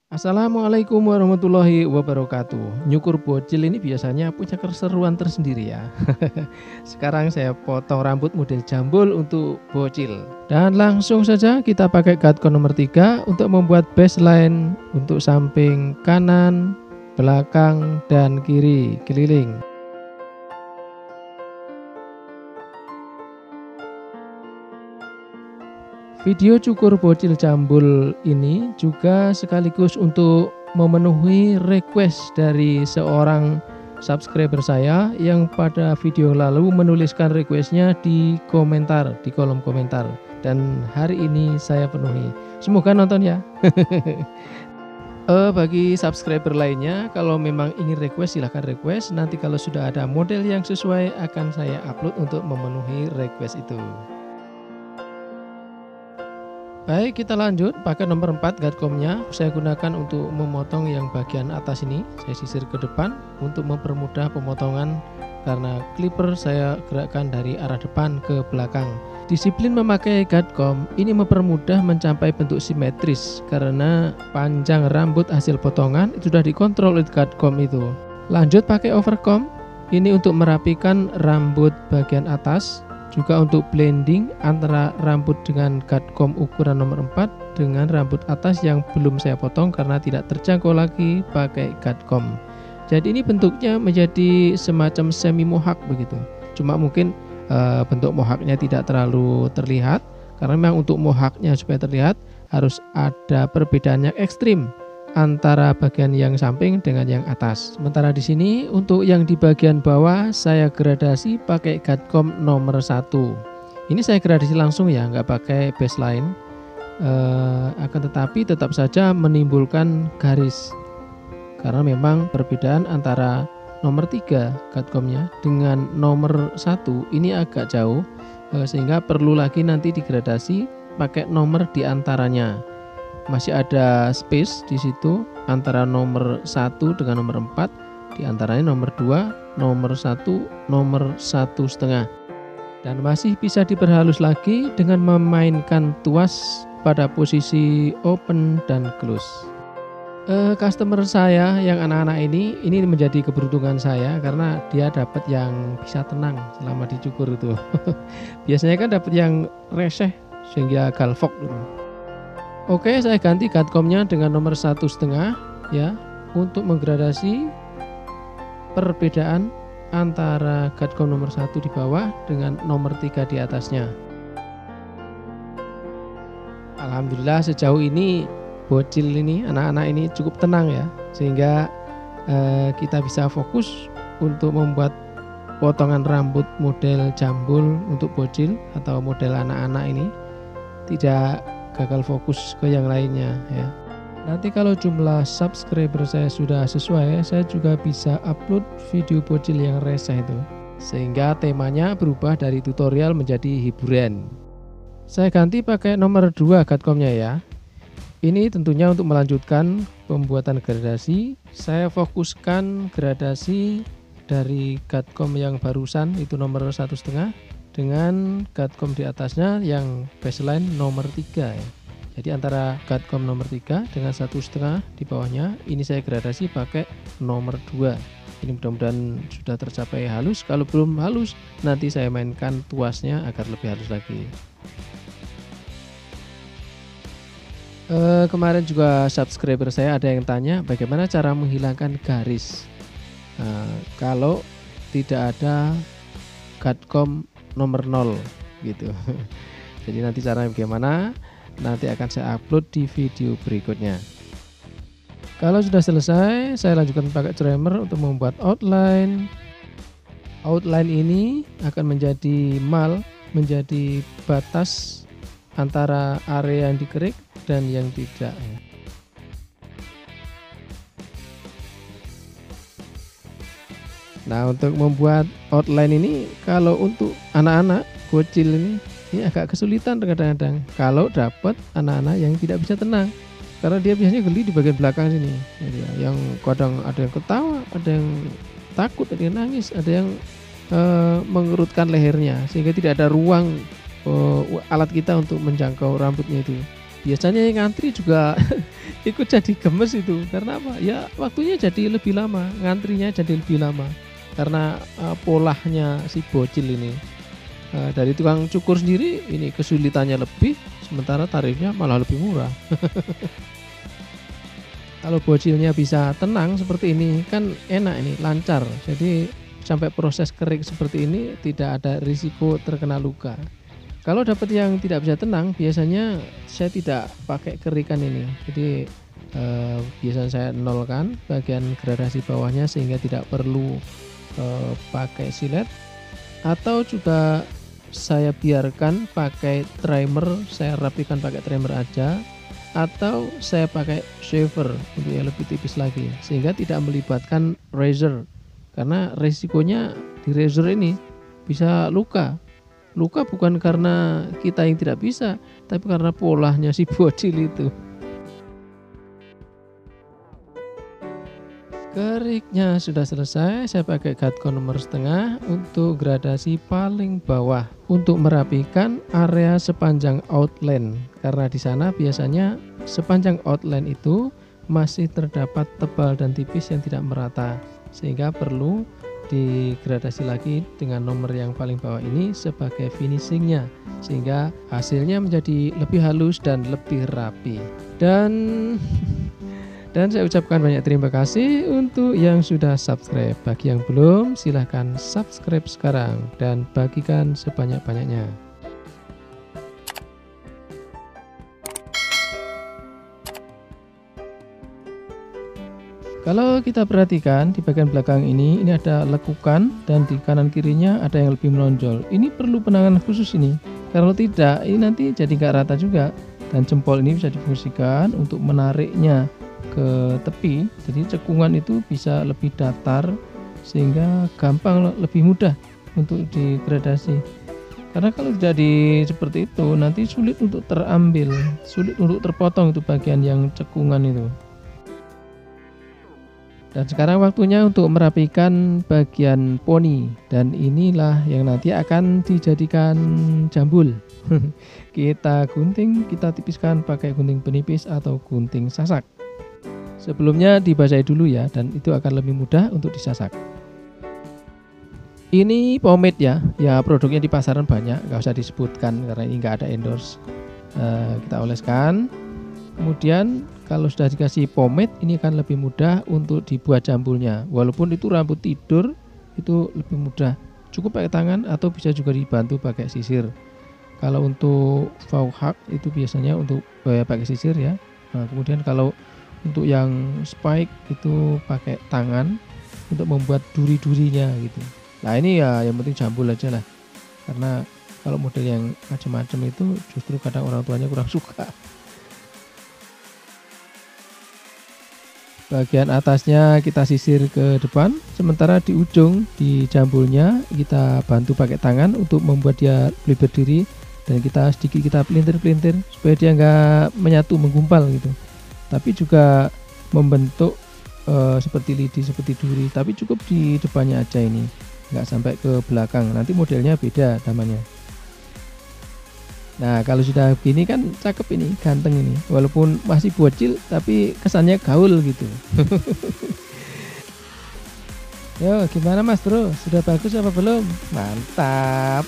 Assalamualaikum warahmatullahi wabarakatuh. Nyukur bocil ini biasanya punya keseruan tersendiri ya. Sekarang saya potong rambut model jambul untuk bocil. Dan langsung saja kita pakai gatcon nomor 3 untuk membuat baseline untuk samping kanan, belakang, dan kiri keliling. Video cukur bocil jambul ini juga sekaligus untuk memenuhi request dari seorang subscriber saya yang pada video lalu menuliskan requestnya di komentar, di kolom komentar. Dan hari ini saya penuhi. Semoga nonton ya. Bagi subscriber lainnya, kalau memang ingin request silahkan request. Nanti kalau sudah ada model yang sesuai akan saya upload untuk memenuhi request itu. Baik, kita lanjut pakai nomor 4 gatcomnya. Saya gunakan untuk memotong yang bagian atas ini. Saya sisir ke depan untuk mempermudah pemotongan karena clipper saya gerakkan dari arah depan ke belakang. Disiplin memakai gatcom ini mempermudah mencapai bentuk simetris karena panjang rambut hasil potongan itu sudah dikontrol oleh gatcom itu. Lanjut pakai overcomb. Ini untuk merapikan rambut bagian atas. Juga untuk blending antara rambut dengan gatcom ukuran nomor 4 dengan rambut atas yang belum saya potong karena tidak terjangkau lagi pakai gatcom. Jadi ini bentuknya menjadi semacam semi mohawk begitu. Cuma mungkin bentuk mohawknya tidak terlalu terlihat karena memang untuk mohawknya supaya terlihat harus ada perbedaan yang ekstrim antara bagian yang samping dengan yang atas. Sementara di sini untuk yang di bagian bawah saya gradasi pakai gatcom nomor 1. Ini saya gradasi langsung ya, nggak pakai baseline. Akan tetapi tetap saja menimbulkan garis karena memang perbedaan antara nomor 3 gatcomnya dengan nomor 1 ini agak jauh, sehingga perlu lagi nanti digradasi pakai nomor di antaranya. Masih ada space di situ antara nomor 1 dengan nomor 4, di antaranya nomor 2, nomor 1, nomor 1,5. Dan masih bisa diperhalus lagi dengan memainkan tuas pada posisi open dan close. Customer saya yang anak-anak ini menjadi keberuntungan saya karena dia dapat yang bisa tenang selama dicukur itu. Biasanya kan dapat yang reseh sehingga galvok gitu. Oke, saya ganti gatcomnya dengan nomor 1,5 ya untuk menggradasi perbedaan antara gatcom nomor 1 di bawah dengan nomor 3 di atasnya. Alhamdulillah sejauh ini bocil ini, anak-anak ini cukup tenang ya, sehingga kita bisa fokus untuk membuat potongan rambut model jambul untuk bocil atau model anak-anak ini, tidak gagal fokus ke yang lainnya ya. Nanti kalau jumlah subscriber saya sudah sesuai, saya juga bisa upload video bocil yang resah itu, sehingga temanya berubah dari tutorial menjadi hiburan. Saya ganti pakai nomor 2 gatcomnya ya. Ini tentunya untuk melanjutkan pembuatan gradasi. Saya fokuskan gradasi dari gatcom yang barusan itu nomor 1,5 dengan gatcom di atasnya yang baseline nomor 3 ya. Jadi antara gatcom nomor 3 dengan 1,5 di bawahnya ini saya gradasi pakai nomor 2. Ini mudah-mudahan sudah tercapai halus. Kalau belum halus nanti saya mainkan tuasnya agar lebih halus lagi. Kemarin juga subscriber saya ada yang tanya bagaimana cara menghilangkan garis kalau tidak ada gatcom nomor 0 gitu. Jadi nanti caranya bagaimana nanti akan saya upload di video berikutnya. Kalau sudah selesai, saya lanjutkan pakai trimmer untuk membuat outline. Outline ini akan menjadi menjadi batas antara area yang dikerik dan yang tidak. Nah, untuk membuat outline ini kalau untuk anak-anak bocil ini agak kesulitan kadang-kadang kalau dapat anak-anak yang tidak bisa tenang karena dia biasanya geli di bagian belakang sini. Jadi, yang kadang ada yang ketawa, ada yang takut, ada yang nangis, ada yang mengerutkan lehernya sehingga tidak ada ruang alat kita untuk menjangkau rambutnya itu. biasanya yang ngantri juga ikut jadi gemes itu. Karena apa? Ya waktunya jadi lebih lama, ngantrinya jadi lebih lama. Karena polahnya si bocil ini. Dari tukang cukur sendiri ini kesulitannya lebih, sementara tarifnya malah lebih murah. Kalau bocilnya bisa tenang seperti ini kan enak ini, lancar. Jadi sampai proses kering seperti ini tidak ada risiko terkena luka. Kalau dapat yang tidak bisa tenang, biasanya saya tidak pakai kerikan ini. Jadi biasanya saya nolkan bagian gradasi bawahnya sehingga tidak perlu pakai silet, atau juga saya biarkan pakai trimmer, saya rapikan pakai trimmer aja, atau saya pakai shaver untuk yang lebih tipis lagi sehingga tidak melibatkan razor, karena resikonya di razor ini bisa luka bukan karena kita yang tidak bisa, tapi karena polanya si bocil itu. Keriknya sudah selesai, saya pakai gatcon nomor setengah untuk gradasi paling bawah untuk merapikan area sepanjang outline, karena di sana biasanya sepanjang outline itu masih terdapat tebal dan tipis yang tidak merata, sehingga perlu digradasi lagi dengan nomor yang paling bawah ini sebagai finishingnya, sehingga hasilnya menjadi lebih halus dan lebih rapi. Dan saya ucapkan banyak terima kasih untuk yang sudah subscribe. Bagi yang belum, silahkan subscribe sekarang dan bagikan sebanyak-banyaknya. Kalau kita perhatikan di bagian belakang ini ada lekukan, dan di kanan kirinya ada yang lebih menonjol. Ini perlu penanganan khusus ini. Kalau tidak, ini nanti jadi nggak rata juga. Dan jempol ini bisa difungsikan untuk menariknya ke tepi, jadi cekungan itu bisa lebih datar sehingga gampang, lebih mudah untuk digradasi. Karena kalau tidak seperti itu nanti sulit untuk terambil, sulit untuk terpotong itu bagian yang cekungan itu. Dan sekarang waktunya untuk merapikan bagian poni, dan inilah yang nanti akan dijadikan jambul. Kita gunting, kita tipiskan pakai gunting penipis atau gunting sasak. Sebelumnya dibasahi dulu ya, dan itu akan lebih mudah untuk disasak. Ini pomade ya produknya di pasaran banyak, nggak usah disebutkan karena ini nggak ada endorse. Kita oleskan, kemudian kalau sudah dikasih pomade ini akan lebih mudah untuk dibuat jambulnya. Walaupun itu rambut tidur itu lebih mudah, cukup pakai tangan atau bisa juga dibantu pakai sisir. Kalau untuk faux hak itu biasanya untuk pakai sisir ya. Nah, kemudian kalau untuk yang spike itu pakai tangan untuk membuat duri-durinya gitu. Nah ini ya yang penting jambul aja lah, karena kalau model yang macam-macam itu justru kadang orang tuanya kurang suka. Bagian atasnya kita sisir ke depan, sementara di ujung di jambulnya kita bantu pakai tangan untuk membuat dia lebih berdiri, dan kita sedikit pelintir-pelintir supaya dia nggak menyatu menggumpal gitu. Tapi juga membentuk seperti lidi, seperti duri, tapi cukup di depannya aja ini, nggak sampai ke belakang, nanti modelnya beda namanya. Nah kalau sudah begini kan cakep ini, ganteng ini, walaupun masih bocil tapi kesannya gaul gitu. Yo gimana mas bro, sudah bagus apa belum? Mantap.